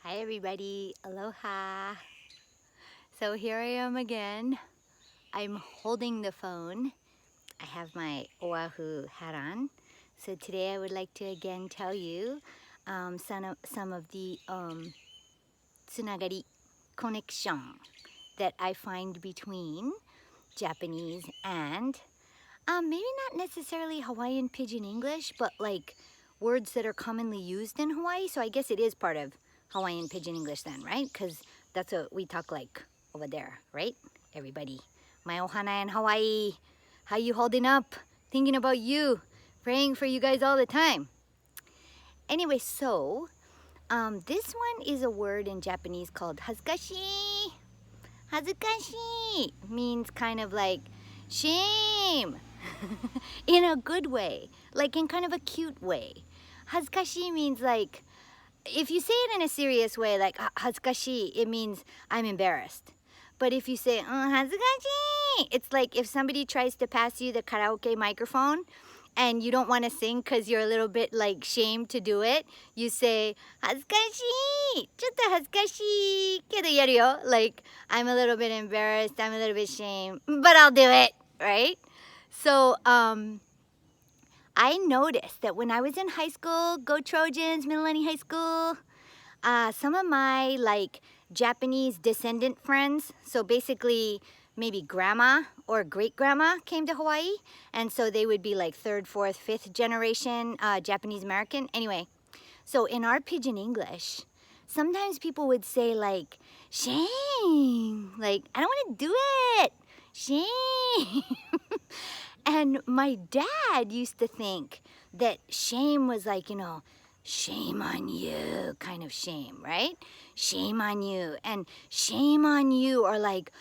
Hi everybody, aloha. So here I am again. I'm holding the phone. I have my Oahu hat on. So today I would like to again tell you some of the tsunagari connection that I find between Japanese and maybe not necessarily Hawaiian Pidgin English, but like words that are commonly used in Hawaii. So I guess it is part of Hawaiian Pidgin English then, right? Because that's what we talk like over there, right? Everybody. My ohana in Hawaii. How you holding up? Thinking about you. Praying for you guys all the time. Anyway, so this one is a word in Japanese called Hazukashii. Hazukashii means kind of like shame in a good way, like in kind of a cute way. Hazukashii means like, if you say it in a serious way, like hazukashii, it means I'm embarrassed. But if you say hazukashii, it's like if somebody tries to pass you the karaoke microphone and you don't want to sing because you're a little bit like shamed to do it, you say hazukashii, chotto hazukashii, kedo yaru yo. Like, I'm a little bit embarrassed, I'm a little bit shamed, but I'll do it, right? So I noticed that when I was in high school, go Trojans, Millennium High School, some of my like Japanese descendant friends, so basically maybe grandma or great grandma came to Hawaii, and so they would be like third, fourth, fifth generation Japanese American. Anyway, so in our Pidgin English, sometimes people would say like, shame, like, I don't want to do it, shame. And my dad used to think that shame was like, shame on you kind of shame, right? Shame on you. And shame on you, or like,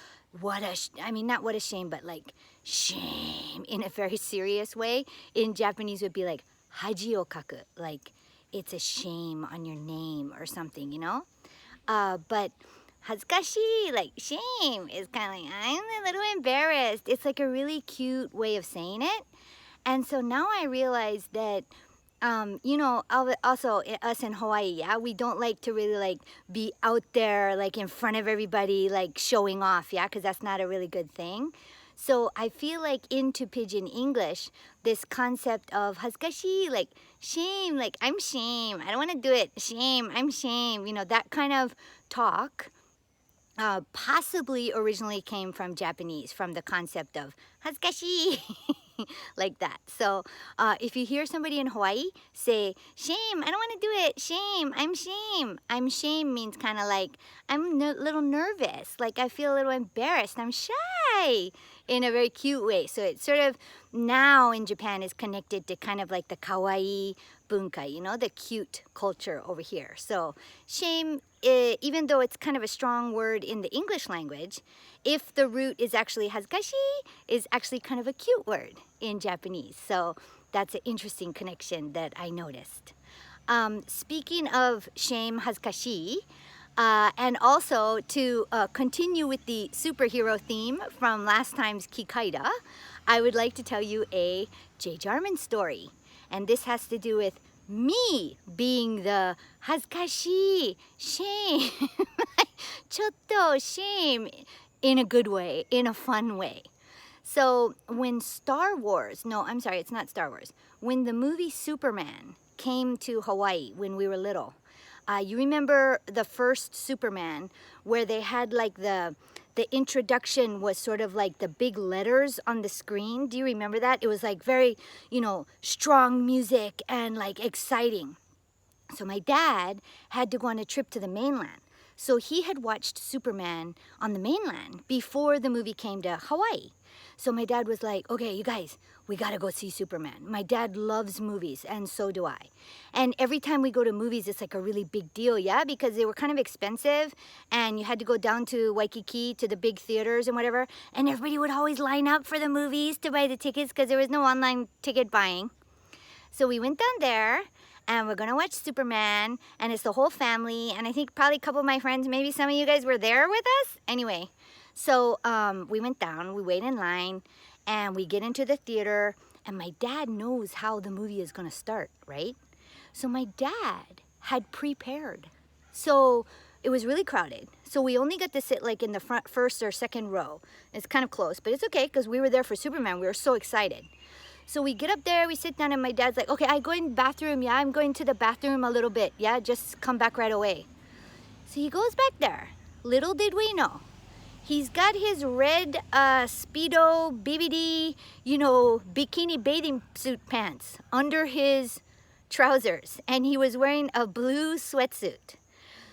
not what a shame, but like shame in a very serious way. In Japanese would be like haji o kaku, like it's a shame on your name or something, but hazukashii, like shame, is kind of like, I'm a little embarrassed. It's like a really cute way of saying it. And so now I realize that, also us in Hawaii, yeah, we don't like to really like be out there like in front of everybody, like showing off, yeah, because that's not a really good thing. So I feel like into Pidgin English, this concept of hazukashii, like shame, like I'm shame, I don't want to do it, shame, I'm shame, that kind of talk possibly originally came from Japanese, from the concept of hazukashii, like that. So if you hear somebody in Hawaii say, shame, I don't want to do it, shame, I'm shame means kind of like, I'm a little nervous, like I feel a little embarrassed, I'm shy, in a very cute way. So it sort of now in Japan is connected to kind of like the kawaii bunka, the cute culture over here. So shame, even though it's kind of a strong word in the English language, if the root is actually hazukashii, is actually kind of a cute word in Japanese. So that's an interesting connection that I noticed. Speaking of shame, hazukashii, and also to continue with the superhero theme from last time's Kikaida, I would like to tell you a Jay Jarman story. And this has to do with me being the hazukashii, shame, chotto, shame, in a good way, in a fun way. So when it's not Star Wars. When the movie Superman came to Hawaii when we were little, you remember the first Superman where they had like the introduction was sort of like the big letters on the screen. Do you remember that? It was like very, strong music and like exciting. So my dad had to go on a trip to the mainland. So he had watched Superman on the mainland before the movie came to Hawaii. So my dad was like, okay, you guys, we gotta go see Superman. My dad loves movies, and so do I. And every time we go to movies, it's like a really big deal, yeah? Because they were kind of expensive, and you had to go down to Waikiki to the big theaters and whatever, and everybody would always line up for the movies to buy the tickets because there was no online ticket buying. So we went down there, and we're gonna watch Superman, and it's the whole family, and I think probably a couple of my friends, maybe some of you guys were there with us. Anyway, so we went down, we wait in line, and we get into the theater, and my dad knows how the movie is gonna start, right? So my dad had prepared So it was really crowded. So we only got to sit like in the front first or second row. It's kind of close, but it's okay because we were there for Superman. We were so excited. So we get up there, we sit down, and my dad's like, okay, I go in the bathroom. Yeah, I'm going to the bathroom a little bit. Yeah, just come back right away. So he goes back there. Little did we know, he's got his red Speedo, BBD, bikini bathing suit pants under his trousers. And he was wearing a blue sweatsuit.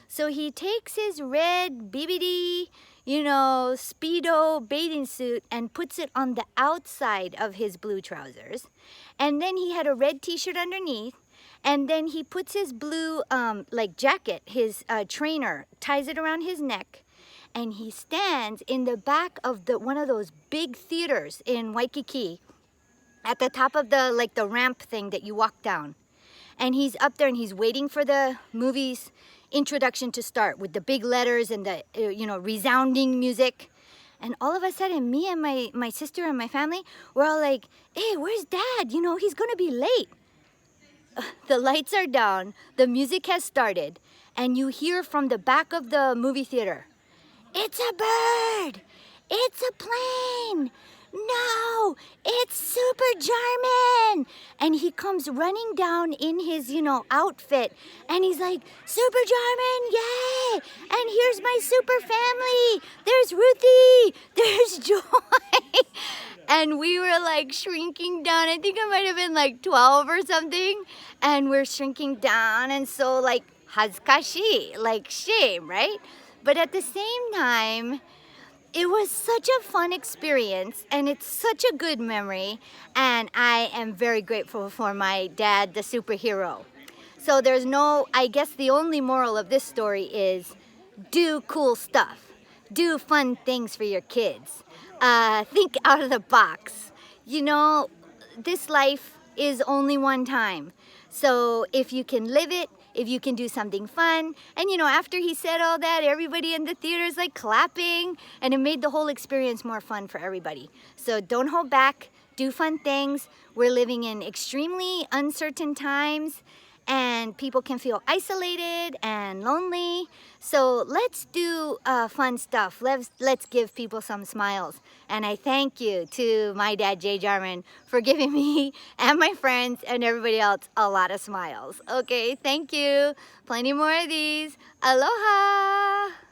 So he takes his red BBD, Speedo bathing suit and puts it on the outside of his blue trousers. And then he had a red t-shirt underneath. And then he puts his blue jacket, his trainer, ties it around his neck. And he stands in the back of one of those big theaters in Waikiki at the top of the ramp thing that you walk down. And he's up there and he's waiting for the movie's introduction to start with the big letters and the resounding music. And all of a sudden, me and my sister and my family, we're all like, hey, where's Dad? He's gonna be late. The lights are down, the music has started, and you hear from the back of the movie theater, it's a bird! It's a plane! No! It's Super Jarman! And he comes running down in his, outfit, and he's like, Super Jarman, yay! And here's my super family! There's Ruthie! There's Joy! And we were like shrinking down. I think I might have been like 12 or something. And we're shrinking down, and so like Hazukashii, like shame, right? But at the same time, it was such a fun experience, and it's such a good memory, and I am very grateful for my dad, the superhero. So I guess the only moral of this story is do cool stuff. Do fun things for your kids. Think out of the box. This life is only one time. So if you can live it, if you can do something fun, and after he said all that, everybody in the theater is like clapping, and it made the whole experience more fun for everybody. So don't hold back, do fun things. We're living in extremely uncertain times, and people can feel isolated and lonely. So let's do fun stuff. Let's give people some smiles. And I thank you to my dad, Jay Jarman, for giving me and my friends and everybody else a lot of smiles. Okay, thank you. Plenty more of these. Aloha!